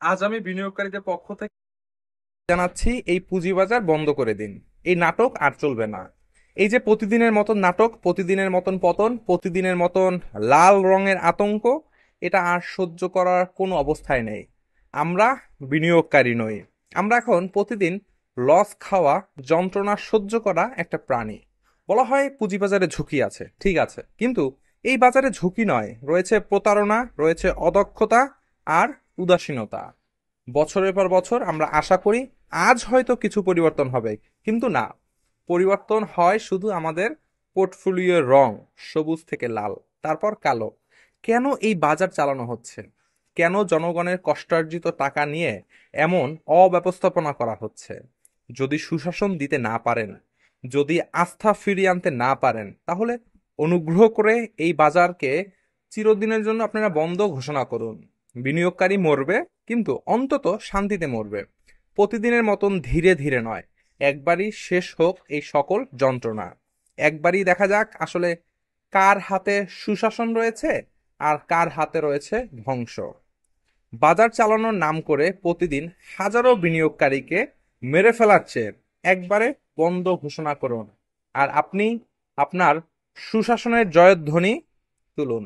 আজ আমি বিনিয়োগকারীদের পক্ষ থেকে জানাচ্ছি, এই পুঁজিবাজার বন্ধ করে দিন। এই নাটক আর চলবে না। এই যে প্রতিদিনের মতন নাটক, প্রতিদিনের মতন পতন, প্রতিদিনের মতন লাল রঙের আতঙ্ক, এটা আর সহ্য করার কোনো অবস্থায় নেই। আমরা বিনিয়োগকারী নই। আমরা এখন প্রতিদিন লস খাওয়া, যন্ত্রণা সহ্য করা একটা প্রাণী। বলা হয় পুঁজিবাজারে ঝুঁকি আছে, ঠিক আছে, কিন্তু এই বাজারে ঝুঁকি নয়, রয়েছে প্রতারণা, রয়েছে অদক্ষতা আর উদাসীনতা। বছরের পর বছর আমরা আশা করি আজ হয়তো কিছু পরিবর্তন হবে, কিন্তু না। পরিবর্তন হয় শুধু আমাদের পোর্টফোলিওর রং, সবুজ থেকে লাল, তারপর কালো। কেন এই বাজার চালানো হচ্ছে? কেন জনগণের কষ্টার্জিত টাকা নিয়ে এমন অব্যবস্থাপনা করা হচ্ছে? যদি সুশাসন দিতে না পারেন, যদি আস্থা ফিরিয়ে আনতে না পারেন, তাহলে অনুগ্রহ করে এই বাজারকে চিরদিনের জন্য আপনারা বন্ধ ঘোষণা করুন। বিনিয়োগকারী মরবে, কিন্তু অন্তত শান্তিতে মরবে। প্রতিদিনের মতন ধীরে ধীরে নয়, একবারই শেষ হোক এই সকল যন্ত্রণা। একবারই দেখা যাক আসলে কার হাতে সুশাসন রয়েছে আর কার হাতে রয়েছে ধ্বংস। বাজার চালানোর নাম করে প্রতিদিন হাজারো বিনিয়োগকারীকে মেরে ফেলার চেয়ে একবারে বন্ধ ঘোষণা করুন। আর আপনি আপনার সুশাসনের জয়ধ্বনি তুলুন।